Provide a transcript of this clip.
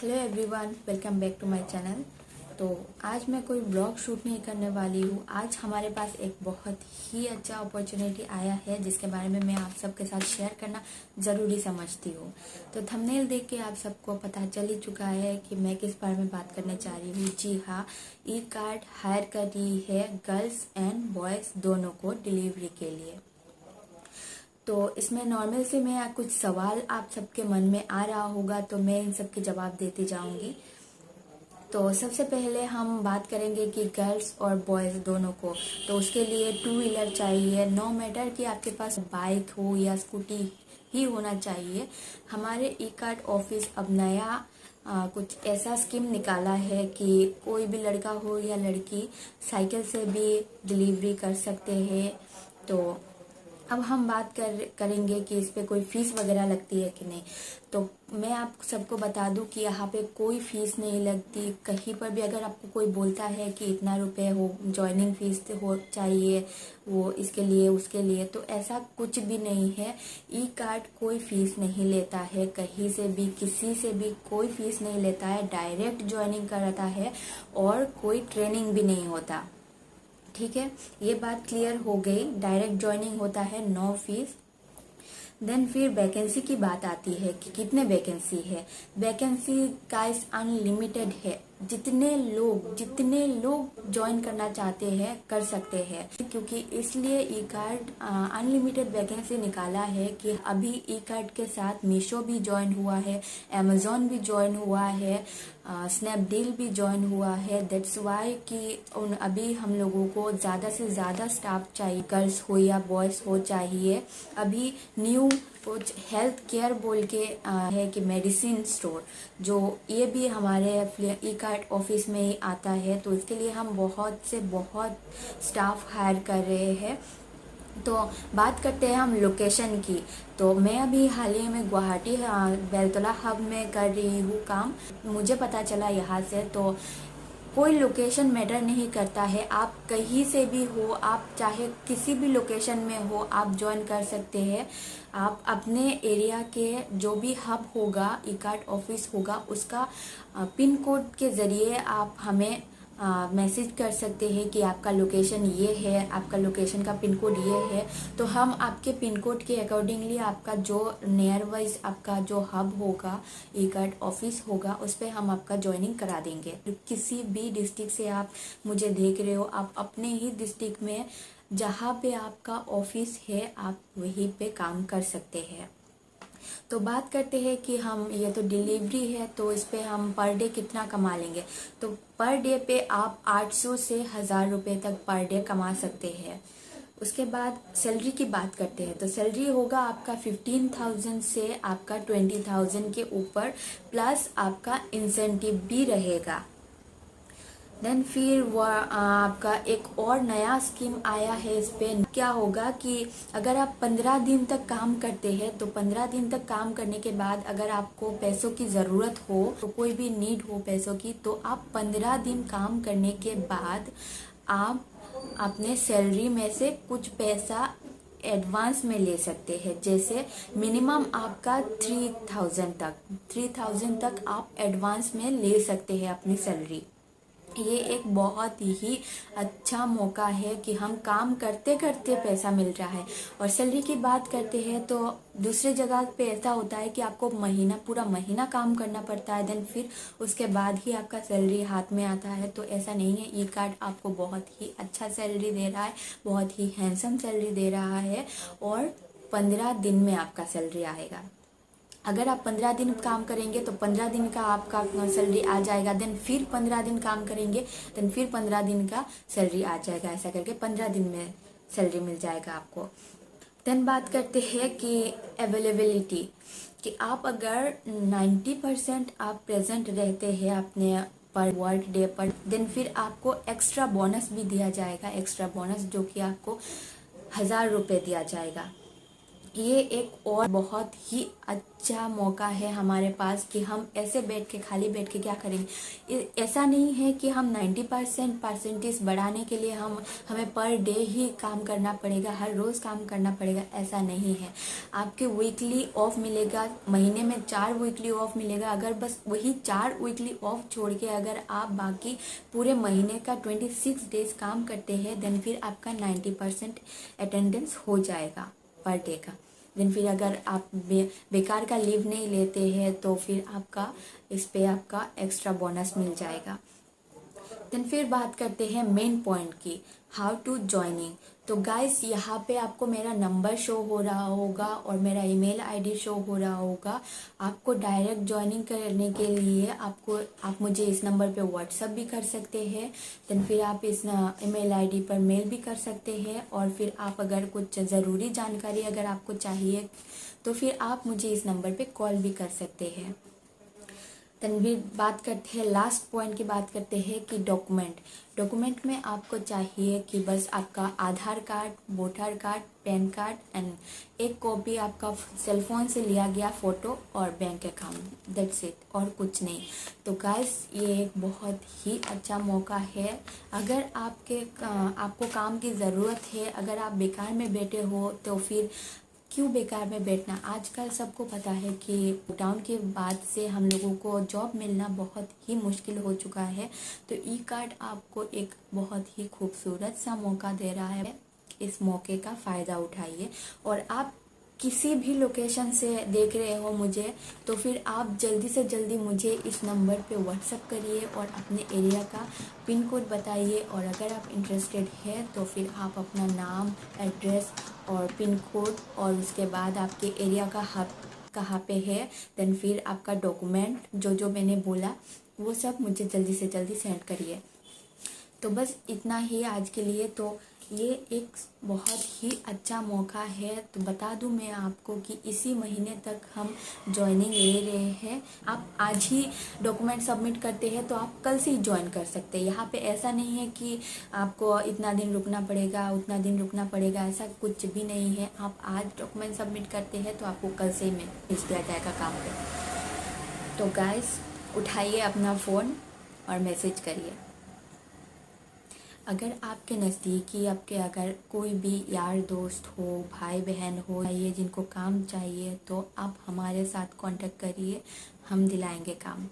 Hello everyone, welcome back to my channel. तो आज मैं कोई ब्लॉग शूट नहीं करने वाली हूँ। आज हमारे पास एक बहुत ही अच्छा अपॉर्चुनिटी आया है जिसके बारे में मैं आप सबके साथ शेयर करना ज़रूरी समझती हूँ। तो थंबनेल देख के आप सबको पता चल ही चुका है कि मैं किस बारे में बात करने जा रही हूँ। जी हाँ, ई कार्ड हायर कर रही है गर्ल्स एंड बॉयज़ दोनों को डिलीवरी के लिए। तो इसमें नॉर्मल से मैं कुछ सवाल आप सबके मन में आ रहा होगा, तो मैं इन सब के जवाब देती जाऊंगी। तो सबसे पहले हम बात करेंगे कि गर्ल्स और बॉयज़ दोनों को, तो उसके लिए 2 व्हीलर चाहिए। नो मैटर कि आपके पास बाइक हो या स्कूटी ही होना चाहिए। हमारे ई कार्ड ऑफिस अब नया कुछ ऐसा स्कीम निकाला है कि कोई भी लड़का हो या लड़की साइकिल से भी डिलीवरी कर सकते हैं। तो अब हम बात करेंगे कि इस पे कोई फीस वगैरह लगती है कि नहीं। तो मैं आप सबको बता दूं कि यहाँ पे कोई फीस नहीं लगती। कहीं पर भी अगर आपको कोई बोलता है कि इतना रुपए हो ज्वाइनिंग फीस हो चाहिए वो इसके लिए उसके लिए, तो ऐसा कुछ भी नहीं है। ई कार्ड कोई फीस नहीं लेता है, कहीं से भी किसी से भी कोई फीस नहीं लेता है। डायरेक्ट ज्वाइनिंग कराता है और कोई ट्रेनिंग भी नहीं होता। ठीक है, ये बात क्लियर हो गई। डायरेक्ट ज्वाइनिंग होता है, नो फीस। देन फिर वैकेंसी की बात आती है कि कितने वैकेंसी है। वैकेंसी गाइस अनलिमिटेड है। जितने लोग ज्वाइन करना चाहते हैं कर सकते हैं, क्योंकि इसलिए ई कार्ड अनलिमिटेड वैकेंसी निकाला है कि अभी ई कार्ड के साथ मीशो भी ज्वाइन हुआ है, अमेजोन भी ज्वाइन हुआ है, स्नैपडील भी ज्वाइन हुआ है। दैट्स वाई कि अभी हम लोगों को ज़्यादा से ज़्यादा स्टाफ चाहिए, गर्ल्स हो या बॉयज़ हो चाहिए। अभी न्यू कुछ हेल्थ केयर बोल के है कि मेडिसिन स्टोर, जो ये भी हमारे ई कार्ड ऑफिस में ही आता है। तो इसके लिए हम बहुत स्टाफ हायर कर रहे हैं। तो बात करते हैं हम लोकेशन की। तो मैं अभी हाल ही में गुवाहाटी बेलतला हब में कर रही हूँ काम। मुझे पता चला यहाँ से, तो कोई लोकेशन मैटर नहीं करता है। आप कहीं से भी हो, आप चाहे किसी भी लोकेशन में हो, आप ज्वाइन कर सकते हैं। आप अपने एरिया के जो भी हब होगा, ई कार्ड ऑफिस होगा, उसका पिन कोड के ज़रिए आप हमें मैसेज कर सकते हैं कि आपका लोकेशन ये है, आपका लोकेशन का पिन कोड ये है। तो हम आपके पिन कोड के अकॉर्डिंगली आपका जो नियर वाइज आपका जो हब होगा, ई कार्ड ऑफिस होगा, उस पर हम आपका ज्वाइनिंग करा देंगे। किसी भी डिस्ट्रिक्ट से आप मुझे देख रहे हो, आप अपने ही डिस्ट्रिक्ट में जहाँ पे आपका ऑफिस है आप वहीं पे काम कर सकते हैं। तो बात करते हैं कि हम ये तो डिलीवरी है, तो इस पे हम पर डे कितना कमा लेंगे। तो पर डे पे आप 800 से 1000 रुपये तक पर डे कमा सकते हैं। उसके बाद सैलरी की बात करते हैं। तो सैलरी होगा आपका 15,000 से आपका 20,000 के ऊपर, प्लस आपका इंसेंटिव भी रहेगा। देन फिर वह आपका एक और नया स्कीम आया है। इस पे क्या होगा कि अगर आप 15 दिन तक काम करते हैं, तो 15 दिन तक काम करने के बाद अगर आपको पैसों की ज़रूरत हो, तो कोई भी नीड हो पैसों की, तो आप 15 दिन काम करने के बाद आप अपने सैलरी में से कुछ पैसा एडवांस में ले सकते हैं। जैसे मिनिमम आपका 3,000 तक आप एडवांस में ले सकते हैं अपनी सैलरी। ये एक बहुत ही अच्छा मौका है कि हम काम करते करते पैसा मिल रहा है। और सैलरी की बात करते हैं तो दूसरे जगह पे ऐसा होता है कि आपको पूरा महीना काम करना पड़ता है, देन फिर उसके बाद ही आपका सैलरी हाथ में आता है। तो ऐसा नहीं है, ई कार्ड आपको बहुत ही अच्छा सैलरी दे रहा है, बहुत ही हैंडसम सैलरी दे रहा है, और 15 दिन में आपका सैलरी आएगा। अगर आप 15 दिन काम करेंगे तो 15 दिन का आपका सैलरी आ जाएगा। देन फिर 15 दिन काम करेंगे, देन फिर 15 दिन का सैलरी आ जाएगा। ऐसा करके 15 दिन में सैलरी मिल जाएगा आपको। देन बात करते हैं कि अवेलेबिलिटी, कि आप अगर 90% आप प्रेजेंट रहते हैं अपने पर वर्क डे पर, देन फिर आपको एक्स्ट्रा बोनस भी दिया जाएगा। एक्स्ट्रा बोनस जो कि आपको 1000 रुपये दिया जाएगा। ये एक और बहुत ही अच्छा मौका है हमारे पास कि हम ऐसे बैठ के खाली बैठ के क्या करेंगे। ऐसा नहीं है कि हम 90% परसेंटेज बढ़ाने के लिए हमें पर डे ही काम करना पड़ेगा, हर रोज़ काम करना पड़ेगा, ऐसा नहीं है। आपके वीकली ऑफ मिलेगा, महीने में 4 वीकली ऑफ मिलेगा। अगर बस वही 4 वीकली ऑफ छोड़ के अगर आप बाकी पूरे महीने का 26 डेज काम करते हैं, देन फिर आपका 90% अटेंडेंस हो जाएगा पर डे का। देन फिर अगर आप बेकार का लीव नहीं लेते हैं तो फिर आपका इस पे आपका एक्स्ट्रा बोनस मिल जाएगा। देन फिर बात करते हैं मेन पॉइंट की, हाउ टू ज्वाइनिंग। तो गाइस यहाँ पे आपको मेरा नंबर शो हो रहा होगा और मेरा ईमेल आईडी शो हो रहा होगा। आपको डायरेक्ट ज्वाइनिंग करने के लिए आप मुझे इस नंबर पे व्हाट्सअप भी कर सकते हैं। देन फिर आप इस ईमेल आईडी पर मेल भी कर सकते हैं। और फिर आप अगर कुछ ज़रूरी जानकारी अगर आपको चाहिए तो फिर आप मुझे इस नंबर पे कॉल भी कर सकते हैं। देन भी बात करते हैं, लास्ट पॉइंट की बात करते हैं कि डॉक्यूमेंट में आपको चाहिए कि बस आपका Aadhaar card, voter card, PAN card and एक कॉपी आपका सेलफोन से लिया गया फ़ोटो और बैंक अकाउंट, दैट्स इट, और कुछ नहीं। तो गाइस ये एक बहुत ही अच्छा मौका है। अगर आपको काम की ज़रूरत है, अगर आप बेकार में बैठे हो तो फिर क्यों बेकार में बैठना। आजकल सबको पता है कि लॉकडाउन के बाद से हम लोगों को जॉब मिलना बहुत ही मुश्किल हो चुका है। तो ई कार्ड आपको एक बहुत ही खूबसूरत सा मौका दे रहा है। इस मौके का फ़ायदा उठाइए। और आप किसी भी लोकेशन से देख रहे हो मुझे, तो फिर आप जल्दी से जल्दी मुझे इस नंबर पे व्हाट्सअप करिए और अपने एरिया का पिन कोड बताइए। और अगर आप इंटरेस्टेड है तो फिर आप अपना नाम, एड्रेस और पिन कोड और उसके बाद आपके एरिया का हब कहाँ पे है, देन फिर आपका डॉक्यूमेंट जो जो मैंने बोला वो सब मुझे जल्दी से जल्दी सेंड करिए। तो बस इतना ही आज के लिए। तो ये एक बहुत ही अच्छा मौका है। तो बता दूं मैं आपको कि इसी महीने तक हम ज्वाइनिंग ले रहे हैं। आप आज ही डॉक्यूमेंट सबमिट करते हैं तो आप कल से ही ज्वाइन कर सकते हैं। यहाँ पे ऐसा नहीं है कि आपको इतना दिन रुकना पड़ेगा, उतना दिन रुकना पड़ेगा, ऐसा कुछ भी नहीं है। आप आज डॉक्यूमेंट सबमिट करते हैं तो आपको कल से ही भेज दिया जाएगा काम पे। तो गाइस उठाइए अपना फ़ोन और मैसेज करिए। अगर आपके नज़दीकी आपके अगर कोई भी यार दोस्त हो, भाई बहन हो, चाहिए जिनको काम चाहिए, तो आप हमारे साथ कांटेक्ट करिए, हम दिलाएंगे काम।